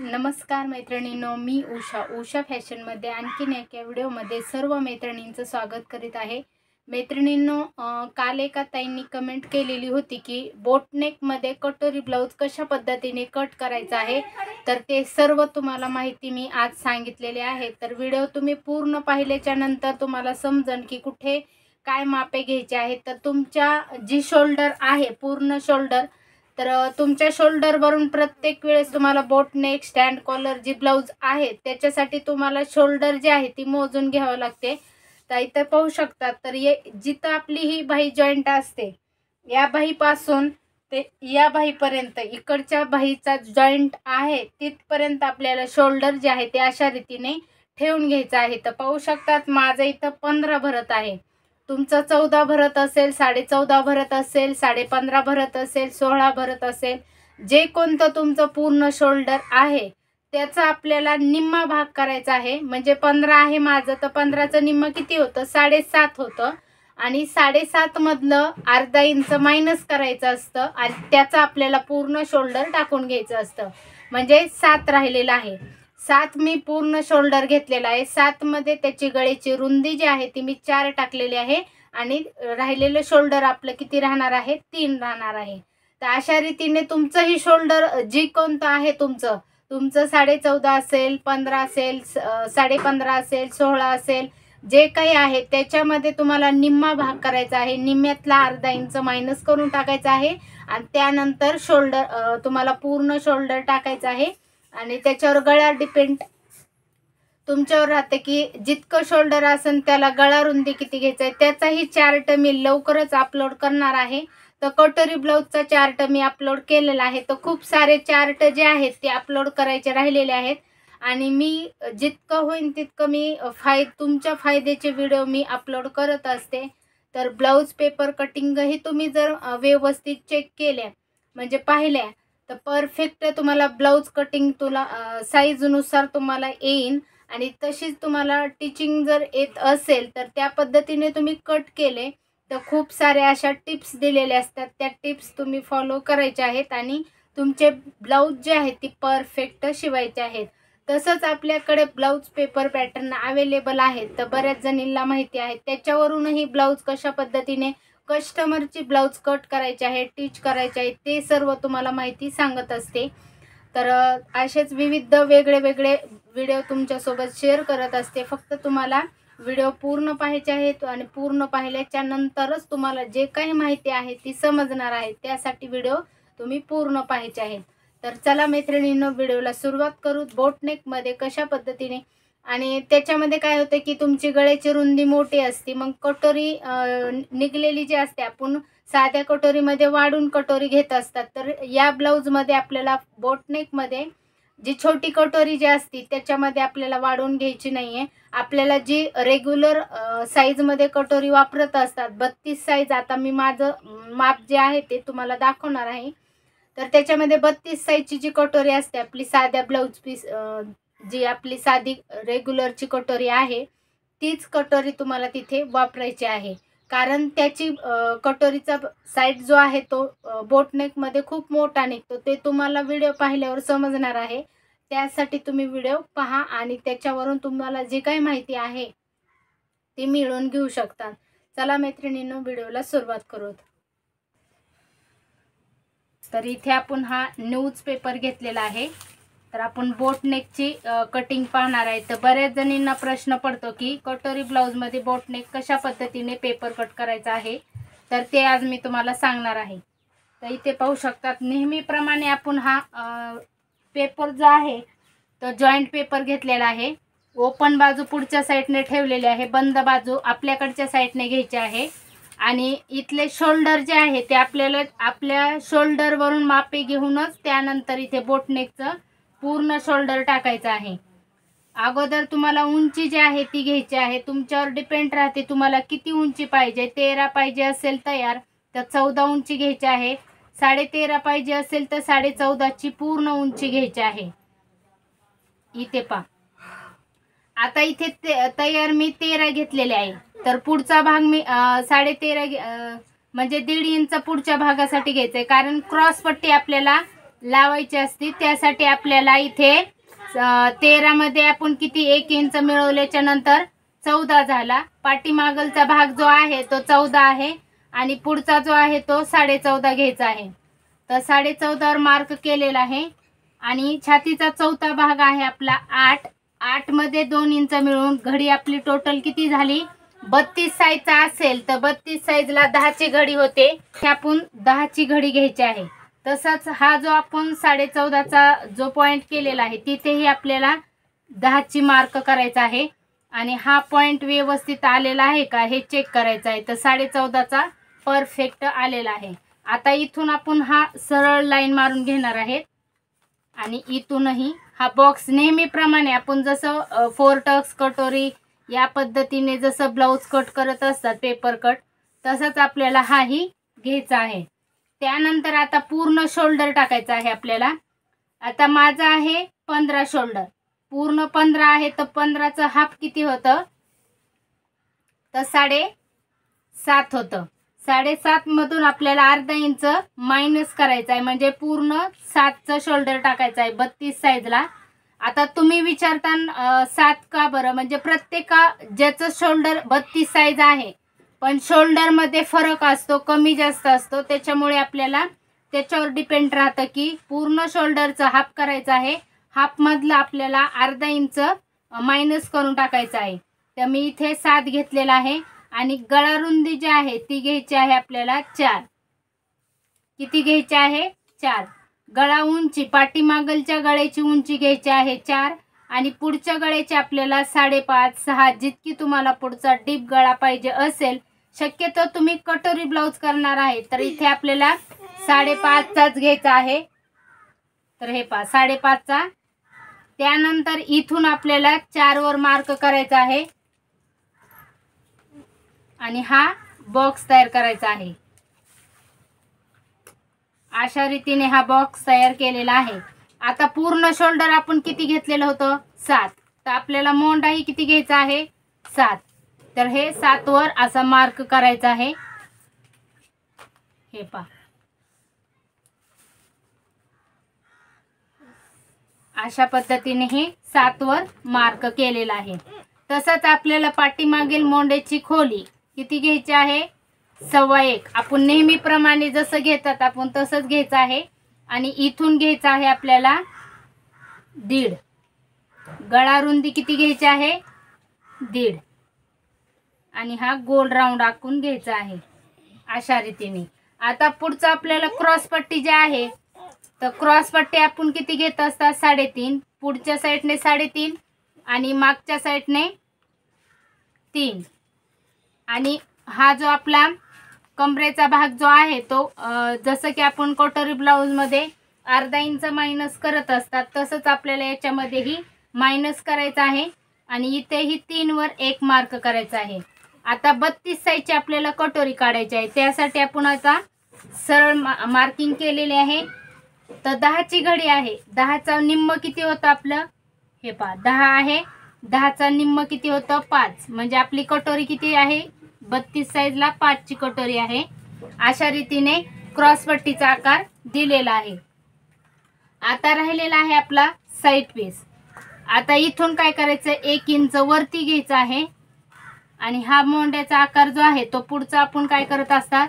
नमस्कार मैत्रिणींनो, मी उषा फॅशनमध्ये आणखीन एका व्हिडिओमध्ये सर्व मैत्रिणींचं स्वागत करीत आहे। मैत्रिणींनो, काल एका ताईंनी कमेंट केलेली होती की बोटनेकमध्ये कटोरी ब्लाउज कशा पद्धतीने कट करायचा आहे, तर ते सर्व तुम्हाला माहिती मी आज सांगितलेले आहे। तर व्हिडिओ तुम्ही पूर्ण पाहिल्याच्या नंतर तुम्हाला समजेल की कुठे काय मापे घ्यायचे आहेत। तर तुमच्या जी शोल्डर आहे पूर्ण शोल्डर, तर तुमच्या शोल्डरवरून प्रत्येक वेळेस तुम्हाला बोट नेक स्टँड कॉलर जी ब्लाउज आहे त्याच्यासाठी तुम्हाला शोल्डर जी आहे ती मोजून घ्यावं लागते। तर इथे पाहू शकतात, तर जिथं आपली ही बाही जॉईंट असते या बाहीपासून ते या बाहीपर्यंत इकडच्या बाहीचा जॉईंट आहे तिथपर्यंत आपल्याला शोल्डर जे आहे ते अशा रीतीने ठेवून घ्यायचं आहे। तर पाहू शकतात माझं इथं 15 भरत आहे, तुमचं 14 भरत असेल, 14.5 भरत असेल, 15.5 भरत असेल, 16 भरत असेल, जे कोणतं तुमचं पूर्ण शोल्डर आहे त्याचा आपल्याला निम्मा भाग करायचा आहे। म्हणजे 15 आहे माझं, तर 15चं निम्मा किती होतं? 7.5 होतं आणि 7.5 मधलं अर्धा इंच मायनस करायचं असतं आणि त्याचा आपल्याला पूर्ण शोल्डर टाकून घ्यायचं असतं। म्हणजे 7 राहिलेला आहे। 7 मी पूर्ण शोल्डर घेतलेला आहे। 7 मध्ये त्याची गळेची रुंदी जी आहे ती मी 4 टाकलेली आहे आणि राहिलेलं शोल्डर आपलं किती राहणार आहे? 3 राहणार आहे। तर अशा रीतीने तुमचं ही शोल्डर जी कोणतं आहे तुमचं 14.5 असेल, 15 असेल, 15.5 असेल, 16 असेल, जे काही आहे त्याच्यामध्ये तुम्हाला निम्मा भाग करायचा आहे। निम्म्यातला अर्धा इंच मायनस करून टाकायचा आहे आणि त्यानंतर शोल्डर तुम्हाला पूर्ण शोल्डर टाकायचं आहे आणि त्याच्यावर गळा डिपेंड तुमच्यावर राहते की जितकं शोल्डर असेल त्याला गळा रुंदी किती घ्यायचा आहे। त्याचाही चार्ट मी लवकरच अपलोड करणार आहे। तर कटोरी ब्लाउजचा चार्ट मी अपलोड केलेला आहे। तर खूप सारे चार्ट जे आहेत ते अपलोड करायचे राहिलेले आहेत आणि मी जितकं होईल तितकं मी तुमच्या फायद्याचे व्हिडिओ मी अपलोड करत असते। तर ब्लाउज पेपर कटिंग ही तुम्ही जर व्यवस्थित चेक केल्या म्हणजे पाहिल्या तर परफेक्ट तुम्हाला ब्लाउज कटिंग साईजनुसार तुम्हाला येईल आणि तशीच तुम्हाला टीचिंग जर येत असेल तर त्या पद्धतीने तुम्ही कट केले तर खूप साऱ्या अशा टिप्स दिलेल्या असतात, त्या टिप्स तुम्ही फॉलो करायच्या आहेत आणि तुमचे ब्लाउज जे आहेत ती परफेक्ट शिवायचे आहेत। तसंच आपल्याकडे ब्लाउज पेपर पॅटर्न अवेलेबल आहेत, तर बऱ्याच जणींना माहिती आहे। त्याच्यावरूनही ब्लाउज कशा पद्धतीने कस्टमरची ब्लाउज कट करायचे आहे, टीच करायचे आहे, ते सर्व तुम्हाला माहिती सांगत असते। तर असेच विविध वेगळे व्हिडिओ तुमच्यासोबत शेअर करत असते। फक्त तुम्हाला व्हिडिओ पूर्ण पाहायचे आहेत आणि पूर्ण पाहिल्याच्या नंतरच तुम्हाला जे काही माहिती आहे ती समजणार आहे, त्यासाठी व्हिडिओ तुम्ही पूर्ण पाहायचे आहेत। तर चला मैत्रिणींनो, व्हिडिओला सुरुवात करू। बोटनेकमध्ये कशा पद्धतीने आणि त्याच्यामध्ये काय होतं की तुमची गळ्याची रुंदी मोठी असते, मग कटोरी निघलेली जी असते आपण साध्या कटोरीमध्ये वाढून कटोरी घेत असतात। तर या ब्लाउजमध्ये आपल्याला बोटनेकमध्ये जी छोटी कटोरी जी असते त्याच्यामध्ये आपल्याला वाढवून घ्यायची नाहीये। आपल्याला जी रेग्युलर साईजमध्ये कटोरी वापरत असतात 32 साईज, आता मी माझं माप जे आहे ते तुम्हाला दाखवणार आहे। तर त्याच्यामध्ये 32 साईजची जी कटोरी असते आपली साध्या ब्लाउज पीस, जी आपली साधी रेग्युलरची कटोरी आहे तीच कटोरी तुम्हाला तिथे वापरायची आहे। कारण त्याची कटोरीचा साईज जो आहे तो बोटनेकमध्ये खूप मोठा निघतो, ते तुम्हाला व्हिडिओ पाहिल्यावर समजणार आहे। त्यासाठी तुम्ही व्हिडिओ पहा आणि त्याच्यावरून तुम्हाला जी काही माहिती आहे ती मिळवून घेऊ शकता। चला मैत्रिणींनो, व्हिडिओला सुरुवात करू। तर इथे आपण हा न्यूज पेपर घेतलेला आहे, तर आपण बोटनेकची कटिंग पाहणार आहे। तर बऱ्याच जणींना प्रश्न पडतो की कटोरी ब्लाउजमध्ये बोटनेक कशा पद्धतीने पेपर कट करायचा आहे, तर ते आज मी तुम्हाला सांगणार आहे। तर इथे पाहू शकतात, नेहमीप्रमाणे आपण हा पेपर जो आहे तो जॉईंट पेपर घेतलेला आहे। ओपन बाजू पुढच्या साईडने ठेवलेली आहे, बंद बाजू आपल्याकडच्या साईडने घ्यायची आहे आणि इथले शोल्डर जे आहे ते आपल्याला आपल्या शोल्डरवरून मापे घेऊनच त्यानंतर इथे बोटनेकचं पूर्ण शोल्डर टाकायचं आहे। अगोदर तुम्हाला उंची जी आहे ती घ्यायची आहे, तुमच्यावर डिपेंड राहते तुम्हाला किती उंची पाहिजे। 13 पाहिजे असेल तयार तर 14 उंची घ्यायची आहे, 13.5 पाहिजे असेल तर 14.5 ची पूर्ण उंची घ्यायची आहे। इथे पहा, आता इथे तयार मी 13 घेतलेले आहे, तर पुढचा भाग मी 13.5 म्हणजे 1.5 इंच पुढच्या भागासाठी घ्यायचा आहे, कारण क्रॉस पट्टी आपल्याला लावायची असते. त्यासाठी आपल्याला इथे 13 मध्ये आपण किती 1 इंच मिळवल्याच्या नंतर 14 झाला. पाठीमागलचा भाग जो आहे तो 14 आहे आणि पुढचा जो आहे तो 14.5 घ्यायचा आहे. तर 14.5 वर मार्क केलेला आहे. आणि छातीचा चौथा भाग आहे आपला 8. 8 मध्ये 2 इंच मिळून घडी आपली टोटल किती झाली 32 साईजचा असेल तर 32 साईजला 10 ची घडी होते. हे आपण 10 ची घडी घ्यायची आहे. तसंच हा जो आपण 14.5 चा जो पॉइंट केलेला आहे तिथेही आपल्याला 10 ची मार्क करायचा आहे. आणि हा पॉइंट व्यवस्थित आलेला आहे का हे चेक करायचं आहे. तर 14.5 चा परफेक्ट आलेला आहे. आता इथून आपण हा सरळ लाईन मारून घेणार आहेत. आणि इथूनही हा बॉक्स नेहमीप्रमाणे आपण जसं 4 टक्स कटोरी या पद्धतीने जसं ब्लाऊज कट करत असतात पेपर कट तसंच आपल्याला हाही घ्यायचा आहे. त्यानंतर आता पूर्ण शोल्डर टाकायचा आहे आपल्याला. आता माझा आहे 15 शोल्डर, पूर्ण 15 आहे तर 15चं हाफ किती होतं तर 7.5 होतं. 7.5 मधून आपल्याला अर्धा इंच मायनस करायचा आहे म्हणजे पूर्ण 7चं शोल्डर टाकायचं आहे 32 साईजला. आता तुम्ही विचारता 7 का बरं, म्हणजे प्रत्येका ज्याचं शोल्डर 32 साईज आहे पण शोल्डर मध्ये फरक असतो, कमी जास्त असतो, त्याच्यामुळे आपल्याला त्याच्यावर डिपेंड राहतं की पूर्ण शोल्डरचं हाफ करायचं आहे. हाफ मधलं आपल्याला अर्धा इंच मायनस करून टाकायचं आहे. तर मी इथे 7 घेतलेला आहे. आणि गळा रुंदी जी आहे ती घ्यायची आहे आपल्याला 4. किती घ्यायची आहे 4. गळा उंची पाठीमागलच्या गळ्याची उंची घ्यायची आहे 4 आणि पुढच्या गळ्याची आपल्याला 5.5 6 जितकी तुम्हाला पुढचा डीप गळा पाहिजे असेल. शक्यतो तुम्ही कटोरी ब्लाउज करणार आहे तर इथे आपल्याला 5.5 चाच घ्यायचा आहे. तर हे पहा 5.5 चा. त्यानंतर इथून आपल्याला 4 वर मार्क करायचा आहे आणि हा बॉक्स तयार करायचा आहे. अशा रीतीने हा बॉक्स तयार केलेला आहे. आता पूर्ण शोल्डर आपण किती घेतलेलं होतं 7, तर आपल्याला मोंडाही किती घ्यायचा आहे 7. तर हे 7 वर असा मार्क करायचा आहे. हे पहा अशा पद्धतीने हे 7 वर मार्क केलेला आहे. तसंच आपल्याला पाठीमागील मोंड्याची खोली किती घ्यायची आहे 1.25. आपण नेहमीप्रमाणे जसं घेतात आपण तसंच घ्यायचं आहे. आणि इथून घ्यायचं आहे आपल्याला 1.5. गळा रुंदी किती घ्यायची आहे 1.5. आणि हा गोल राऊंड आखून घ्यायचा आहे अशा रीतीने. आता पुढचं आपल्याला क्रॉस पट्टी जी आहे तर क्रॉस पट्टी आपण किती घेत असतात 3.5. पुढच्या साईडने 3.5 आणि मागच्या साईडने 3. आणि हा जो आपला कमरेचा भाग जो आहे तो जसं की आपण कटोरी ब्लाउज मध्ये अर्धा इंच मायनस करत असतात तसंच आपल्याला याच्यामध्येही मायनस करायचं आहे. आणि इथेही 3 वर 1 मार्क करायचा आहे. आता 32 साईजची आपल्याला कटोरी काढायची आहे. त्यासाठी आपण आता सरळ मार्किंग केलेले आहे. तर 10 ची घडी आहे. 10चा निम्म किती होतं आपलं हे पहा 10 आहे. 10चा निम्म किती होतं 5. म्हणजे आपली कटोरी किती आहे 32 साईजला 5 ची कटोरी आहे. अशा रीतीने क्रॉस पट्टीचा आकार दिलेला आहे. आता राहिलेला आहे आपला साईड पीस. आता इथून काय करायचं 1 इंच वरती घ्यायचं आहे. आणि हा मोंड्याचा आकार जो आहे तो पुढचा आपण काय करत असतात.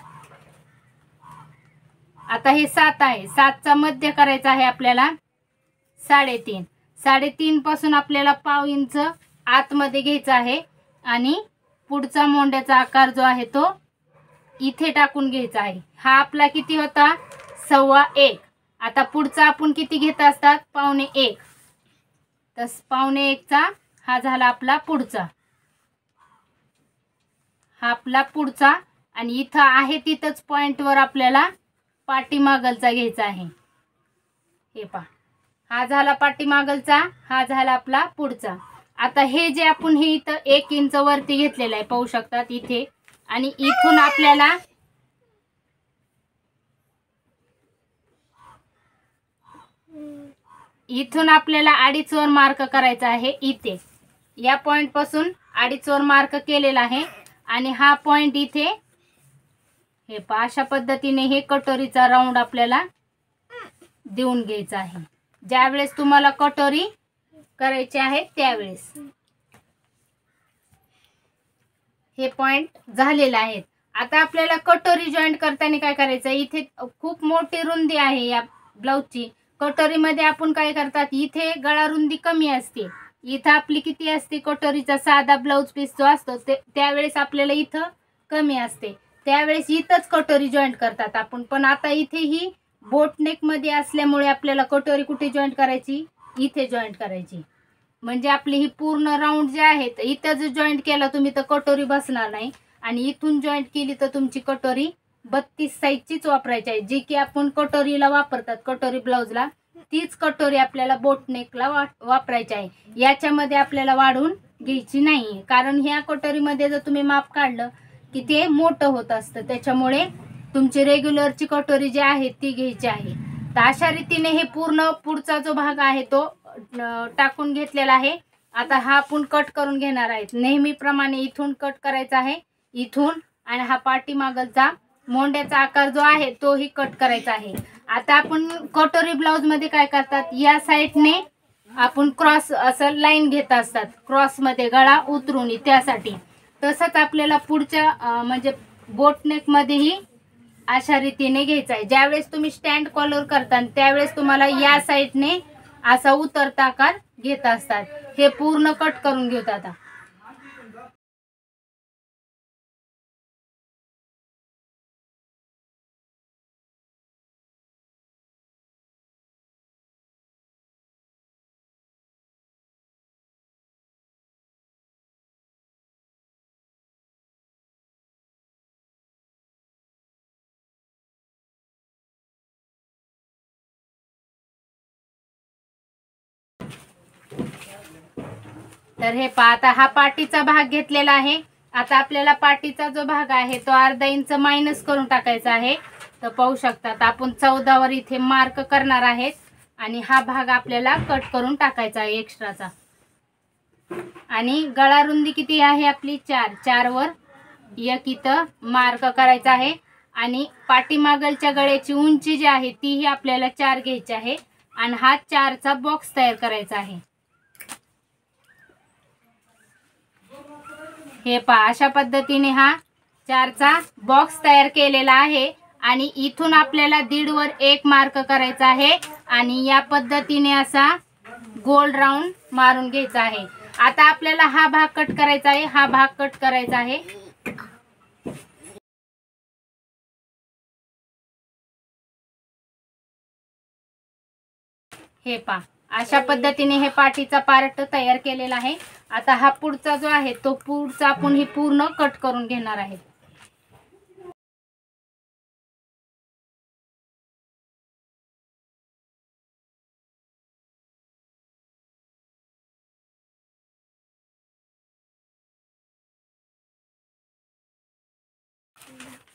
आता हे 7 आहे. 7चा मध्य करायचा आहे आपल्याला 3.5. 3.5 पासून आपल्याला पाव इंच आतमध्ये घ्यायचा आहे. आणि पुढचा मोंड्याचा आकार जो आहे तो इथे टाकून घ्यायचा आहे. हा आपला किती होता 1.25. आता पुढचा आपण किती घेत असतात 1.25. तर 1.25 चा हा झाला आपला पुढचा. हा आपला पुढचा. आणि इथं आहे तिथंच पॉइंट वर आपल्याला पाठीमागलचा घ्यायचा आहे. हे पहा हा झाला पाठीमागलचा, हा झाला आपला पुढचा. आता हे जे आपण हे इथं 1 इंच वरती घेतलेलं आहे पाहू शकतात इथे. आणि इथून आपल्याला इथून आपल्याला 2.5 वर मार्क करायचा आहे. इथे या पॉइंट पासून 2.5 वर मार्क केलेला आहे. आणि हा पॉइंट इथे हे पहा अशा पद्धतीने हे कटोरीचा राऊंड आपल्याला देऊन घ्यायचं आहे ज्यावेळेस तुम्हाला कटोरी करायची आहे त्यावेळेस. हे पॉइंट झालेले आहेत. आता आपल्याला कटोरी जॉईंट करताना काय करायचं, इथे खूप मोठी रुंदी आहे या ब्लाऊजची. कटोरीमध्ये आपण काय करतात, इथे गळा रुंदी कमी असते, इथं आपली किती असते कटोरीचा साधा ब्लाऊज पीस जो असतो त्यावेळेस आपल्याला इथं कमी असते, त्यावेळेस इथंच कटोरी जॉईंट करतात आपण. पण आता इथे ही बोटनेक मध्ये असल्यामुळे आपल्याला कटोरी कुठे जॉईंट करायची, इथे जॉईंट करायची. म्हणजे आपली ही पूर्ण राऊंड जे आहे इथं जर जॉईंट केला तुम्ही तर कटोरी बसणार नाही, आणि इथून जॉईंट केली तर तुमची कटोरी 32 साईजचीच वापरायची आहे. जी की आपण कटोरीला वापरतात, कटोरी ब्लाऊजला तीच कटोरी आपल्याला बोटनेकला वापरायची आहे. याच्यामध्ये आपल्याला वाढवून घ्यायची नाही, कारण ह्या कटोरीमध्ये जर तुम्ही माप काढलं की ते मोठं होत असतं, त्याच्यामुळे तुमची रेग्युलरची कटोरी जी आहे ती घ्यायची आहे. तर अशा रीतीने हे पूर्ण पुढचा जो भाग आहे तो टाकून घेतलेला आहे. आता हा आपण कट करून घेणार आहेत. नेहमीप्रमाणे इथून कट करायचा आहे, इथून, आणि हा पाठीमागचा मोंड्याचा आकार जो आहे तोही कट करायचा आहे. आता आपण कटोरी ब्लाऊज मध्ये काय करतात, या साईडने आपण क्रॉस असं लाईन घेत असतात, क्रॉस मध्ये गळा उतरून, त्यासाठी तसंच आपल्याला पुढच्या म्हणजे बोटनेक मध्येही अशा रीतीने घ्यायचा आहे. ज्यावेळेस तुम्ही स्टँड कॉलर करता त्यावेळेस तुम्हाला या साईडने असा उतरता आकार घेत असतात. हे पूर्ण कट करून घेऊत. आता तर हे पहा, आता हा पाठीचा भाग घेतलेला आहे. आता आपल्याला पाठीचा जो भाग आहे तो अर्धा इंच मायनस करून टाकायचा आहे. तर पाहू शकतात आपण 14 वर इथे मार्क करणार आहेत, आणि हा भाग आपल्याला कट करून टाकायचा आहे एक्स्ट्राचा. आणि गळा रुंदी किती आहे आपली, 4 वर एक इथं मार्क करायचा आहे. आणि पाठीमागलच्या गळ्याची उंची जी आहे तीही आपल्याला 4 घ्यायची आहे, आणि हा 4चा बॉक्स तयार करायचा आहे. हे पहा, अशा पद्धतीने हा 4चा बॉक्स तयार केलेला आहे. आणि इथून आपल्याला 1.5 वर एक मार्क करायचा आहे, आणि या पद्धतीने असा गोल राऊंड मारून घ्यायचा आहे. आता आपल्याला हा भाग कट करायचा आहे, हा भाग कट करायचा आहे. हे पहा, अशा पद्धतीने हे पाठीचा पार्ट तयार केलेला आहे. आता हा पुढचा जो आहे तो पुढचा आपण ही पूर्ण कट करून घेणार आहे.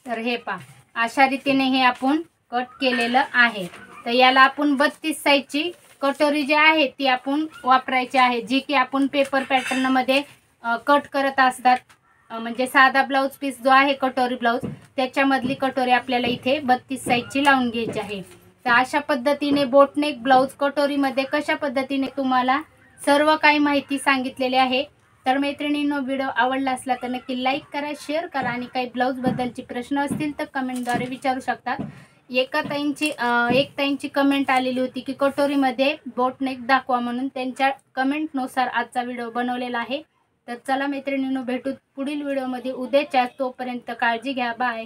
तर हे पहा, अशा रीतीने हे आपण कट केलेलं आहे. तर याला आपण 32 साईजची कटोरी जी आहे ती आपण वापरायची आहे, जी की आपण पेपर पॅटर्न मध्ये कट करत असतात. म्हणजे साधा ब्लाऊज पीस जो आहे कटोरी ब्लाऊज त्याच्यामधली कटोरी आपल्याला इथे 32 साईजची लावून घ्यायची आहे. तर अशा पद्धतीने बोटनेक ब्लाऊज कटोरीमध्ये कशा पद्धतीने तुम्हाला सर्व काही माहिती सांगितलेली आहे. तर मैत्रिणींनो, व्हिडिओ आवडला असला तर नक्की लाईक करा, शेअर करा, आणि काही ब्लाऊज बद्दलचे प्रश्न असतील तर कमेंटद्वारे विचारू शकतात. एक ताईंची कमेंट आलेली होती की कटोरीमध्ये बोटनेक दाखवा म्हणून, त्यांच्या कमेंटनुसार आजचा व्हिडिओ बनवलेला आहे. तर चला मैत्रिणींनो, भेटू पुढील व्हिडिओमध्ये उद्याच्या. तोपर्यंत काळजी घ्या. बाय.